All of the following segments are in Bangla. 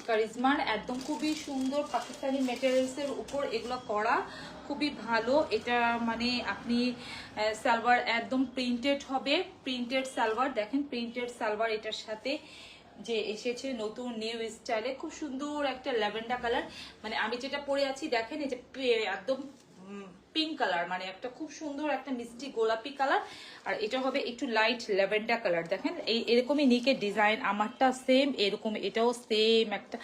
কারিজমার একদম খুবই সুন্দর পাকিস্তানি মেটেরিয়ালসের উপর এগুলো করা, খুবই ভালো। এটা মানে আপনি সালোয়ার একদম প্রিন্টেড হবে, প্রিন্টেড সালোয়ার দেখেন, প্রিন্টেড সালোয়ার এটার সাথে যে এসেছে নতুন নিউ স্টাইলে, খুব সুন্দর একটা ল্যাভেন্ডার কালার। মানে আমি যেটা পরে আছি দেখেন, এই যে একদম পিঙ্ক কালার, মানে একটা খুব সুন্দর একটা মিষ্টি গোলাপি কালার, আর এটা হবে একটু লাইট ল্যাভেন্ডার কালার। দেখেন এই এরকমই নিকের ডিজাইন, আমারটা সেম এরকম, এটাও সেম একটা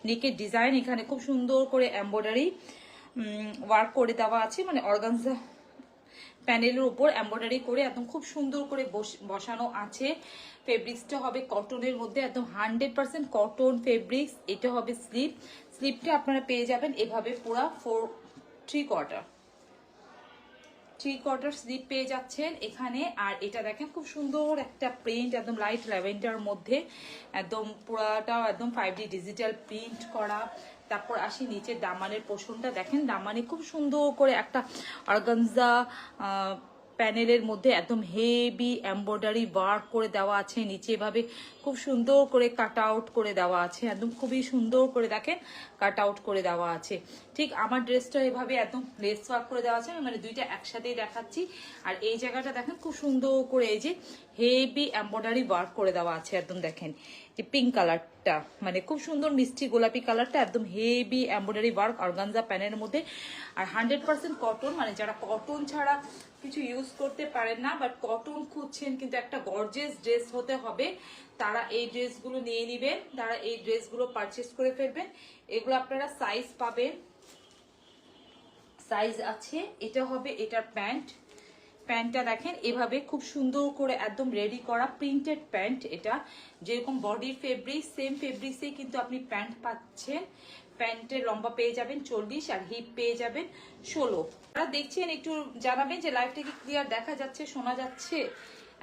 নিকের ডিজাইন। এখানে খুব সুন্দর করে এমব্রয়ডারি ওয়ার্ক করে দেওয়া আছে, মানে অর্গানজা প্যানেলের উপর এমব্রয়ডারি করে একদম খুব সুন্দর করে বসানো আছে। ফেব্রিক্সটা হবে কটনের মধ্যে, একদম 100% কটন ফেব্রিক্স। এটা হবে স্লিপ, স্লিপটা আপনারা পেয়ে যাবেন এভাবে পুরা 3/4 স্লিপ পেয়ে যাচ্ছেন এখানে। আর এটা দেখেন খুব সুন্দর একটা প্রিন্ট, একদম লাইট ল্যাভেন্ডার মধ্যে, একদম পুরাটা একদম 5D ডিজিটাল প্রিন্ট করা। তারপর আসি নিচে দামানের পোর্শনটা দেখেন, দামানে খুব সুন্দর করে একটা অর্গানজা প্যানেলের মধ্যে একদম হেভি এমব্রয়ডারি ওয়ার্ক করে দেওয়া আছে। নিচে এভাবে খুব সুন্দর করে কাট আউট করে দেওয়া আছে, একদম খুবই সুন্দর করে দেখেন কাট আউট করে দেওয়া আছে। ঠিক আমার ড্রেসটা এভাবে একদম লেস ওয়ার্ক করে দেওয়া আছে, মানে দুইটা একসাথেই দেখাচ্ছি। আর এই জায়গাটা দেখেন খুব সুন্দর করে এই যে হেভি এমব্রয়ডারি ওয়ার্ক করে দেওয়া আছে, একদম দেখেন যে পিঙ্ক কালারটা, মানে খুব সুন্দর মিষ্টি গোলাপি কালারটা, একদম হেভি এমব্রয়ডারি ওয়ার্ক অর্গানজা প্যানেলের মধ্যে। আর 100% কটন, মানে যারা কটন ছাড়া কিছু ইউজ করতে পারেন না, বাট কটন খুঁজছেন কিন্তু একটা গর্জিয়াস ড্রেস হতে হবে, তারা এই ড্রেসগুলো নিয়ে নেবেন, তারা এই ড্রেসগুলো পারচেস করে ফেলবেন। এগুলো আপনারা সাইজ পাবেন, সাইজ আছে। এটা হবে এটার প্যান্ট, প্যান্টটা দেখেন এভাবে খুব সুন্দর করে একদম রেডি করা প্রিন্টেড প্যান্ট। এটা যেরকম বডির ফেব্রিক্স, সেম ফেব্রিক্সে কিন্তু আপনি প্যান্ট পাচ্ছেন। প্যান্টের লম্বা পেয়ে যাবেন 40 আর হিপ পেয়ে যাবেন 16। আপনারা দেখছেন একটু জানাবেন যে লাইভটা কি ক্লিয়ার দেখা যাচ্ছে, শোনা যাচ্ছে।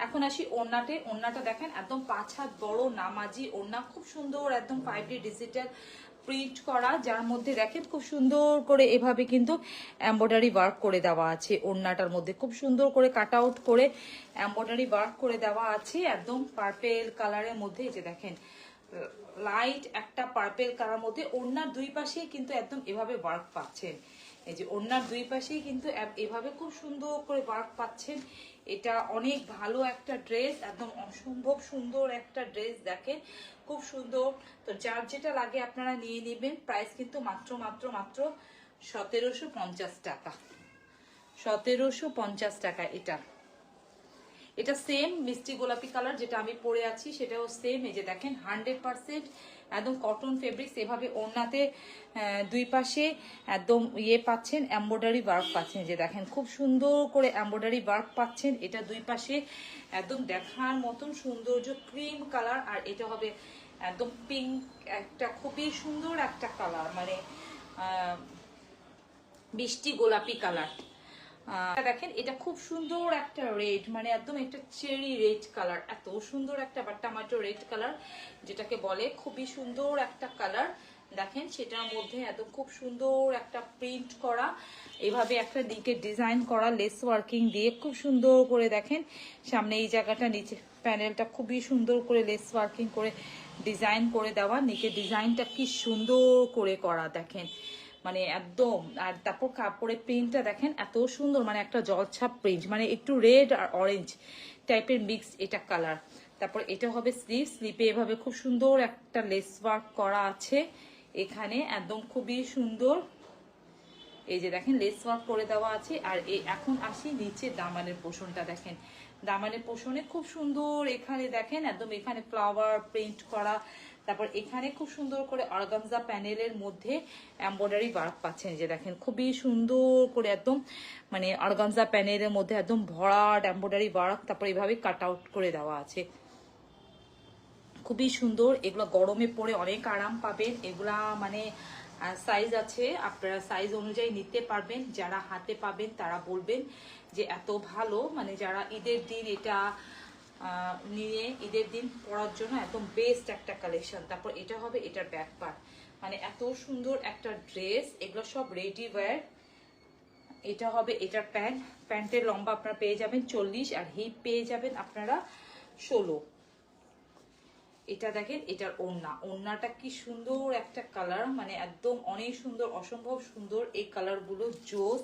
এখন আসি ওড়নাতে, ওড়নাটা দেখেন একদম 5 হাত বড় নামাজি ওড়না, খুব সুন্দর একদম 5D ডিজিটাল প্রিন্ট করা, যার মধ্যে দেখেন খুব সুন্দর করে এভাবে কিন্তু এমব্রয়ডারি ওয়ার্ক করে দেওয়া আছে। ওড়নাটার মধ্যে খুব সুন্দর করে কাট আউট করে এমব্রয়ডারি ওয়ার্ক করে দেওয়া আছে, একদম পার্পেল কালারের মধ্যে। এই যে দেখেন লাইট একটা পার্পেল কালার মধ্যে, ওড়নার দুই পাশে কিন্তু একদম এভাবে ওয়ার্ক পাচ্ছেন। এই যে ওড়নার দুই পাশেই কিন্তু এভাবে খুব সুন্দর করে ওয়ার্ক পাচ্ছেন। এটা অনেক ভালো একটা ড্রেস, একদম অসম্ভব সুন্দর একটা ড্রেস, দেখেন খুব সুন্দর। তো যার যেটা লাগে আপনারা নিয়ে নেবেন। প্রাইস কিন্তু মাত্র 1750 টাকা, 1750 টাকা। এটা সেম মিষ্টি গোলাপি কালার যেটা আমি পরে আছি, সেটাও সেম। এই যে দেখেন 100% একদম কটন ফেব্রিক্স, এভাবে ওড়নাতে দুই পাশে একদম ইয়ে পাচ্ছেন, এমব্রয়ডারি ওয়ার্ক পাচ্ছেন। যে দেখেন খুব সুন্দর করে এমব্রয়ডারি ওয়ার্ক পাচ্ছেন। এটা দুই পাশে একদম দেখার মতন সৌন্দর্য, ক্রিম কালার। আর এটা হবে একদম পিঙ্ক, একটা খুবই সুন্দর একটা কালার, মানে মিষ্টি গোলাপি কালার। দেখেন এটা খুব সুন্দর একটা রেড, মানে একদম একটা চেরি রেড কালার, এত সুন্দর একটা টমেটো রেড কালার যেটাকে বলে, খুবই সুন্দর একটা কালার। দেখেন সেটার মধ্যে একদম খুব সুন্দর একটা প্রিন্ট করা, এভাবে একটা দিকে ডিজাইন করা লেস ওয়ার্কিং দিয়ে খুব সুন্দর করে। দেখেন সামনে এই জায়গাটা, নিচে প্যানেলটা খুবই সুন্দর করে লেস ওয়ার্কিং করে ডিজাইন করে দেওয়া, নিচে ডিজাইনটা কি সুন্দর করে করা দেখেন, মানে একদম। আর তারপর কাপড়ের প্রিন্টটা দেখেন এত সুন্দর, মানে একটা জলছাপ প্রিন্ট, মানে একটু রেড আর অরেঞ্জ টাইপের মিক্স এটা কালার। তারপর এটা হবে স্লিভ, স্লিপে এভাবে খুব সুন্দর একটা লেস ওয়ার্ক করা আছে এখানে, একদম খুবই সুন্দর। এই যে দেখেন লেস ওয়ার্ক করে দেওয়া আছে। আর এখন আসি নিচে দামানের পোর্শনটা দেখেন, দামানের পোর্শনে খুব সুন্দর এখানে দেখেন একদম এখানে ফ্লাওয়ার প্রিন্ট করা। তারপর এখানে খুব সুন্দর করে অর্গানজা প্যানেলের মধ্যে এমব্রয়ডারি ওয়ার্ক পাচ্ছেন। যে দেখেন খুবই সুন্দর করে একদম, মানে অর্গানজা প্যানেলের মধ্যে একদম ভরাট এমব্রয়ডারি ওয়ার্ক, তারপর এইভাবে কাট আউট করে দেওয়া আছে, খুবই সুন্দর। এগুলো গরমে পরে অনেক আরাম পাবেন। এগুলা মানে সাইজ আছে, আপনারা সাইজ অনুযায়ী নিতে পারবেন। যারা হাতে পাবেন তারা বলবেন যে এত ভালো, মানে যারা ঈদের দিন এটা নিয়ে ঈদের দিন পরার জন্য একদম বেস্ট একটা কালেকশন। তারপর এটা হবে এটার ব্যাক পার্ট, মানে এত সুন্দর একটা ড্রেস, এগুলো সব রেডি ওয়্যার। এটা হবে এটার প্যান্ট, প্যান্টের লম্বা আপনারা পেয়ে যাবেন 40 আর হিপ পেয়ে যাবেন আপনারা 16। এটা দেখেন, এটার ওড়নাটা কি সুন্দর একটা কালার, মানে একদম অনেক সুন্দর, অসম্ভব সুন্দর এই কালারগুলো, জোস।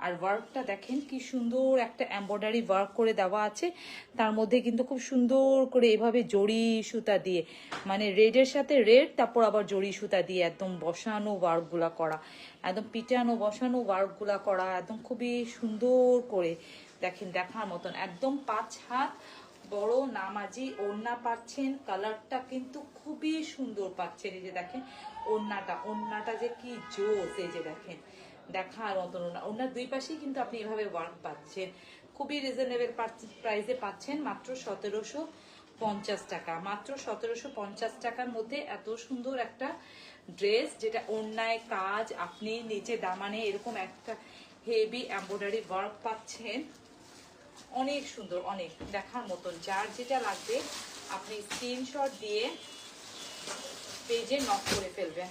আর ওয়ার্কটা দেখেন কি সুন্দর একটা এমব্রয়ডারি ওয়ার্ক করে দেওয়া আছে, তার মধ্যে কিন্তু খুব সুন্দর করে এভাবে জড়ি সুতা দিয়ে, মানে রেডের সাথে রেড, তারপর আবার জড়ি সুতা দিয়ে একদম বসানো ওয়ার্কগুলা করা, একদম পিটানো বসানো ওয়ার্কগুলা করা, একদম খুবই সুন্দর করে দেখেন, দেখার মতন। একদম 5 হাত বড় নামাজি ওড়না পাচ্ছেন, কালারটা কিন্তু খুবই সুন্দর পাচ্ছেন। এই যে দেখেন ওড়নাটা যে কি জোস, এই যে দেখেন, দেখার মতন ওড়না। ওড়নার দুই পাশেই কিন্তু আপনি এভাবে ওয়ার্ক পাচ্ছেন, খুবই রিজনেবল প্রাইসে পাচ্ছেন, মাত্র 1750 টাকা। মাত্র 1750 টাকার মধ্যে এত সুন্দর একটা ড্রেস, যেটা ওড়নায় কাজ, আপনি নিচে দামানে এরকম একটা হেভি এমব্রয়ডারি ওয়ার্ক পাচ্ছেন, অনেক সুন্দর, অনেক দেখার মতন। যার যেটা লাগবে আপনি স্ক্রিনশট দিয়ে পেজে নক করে ফেলবেন।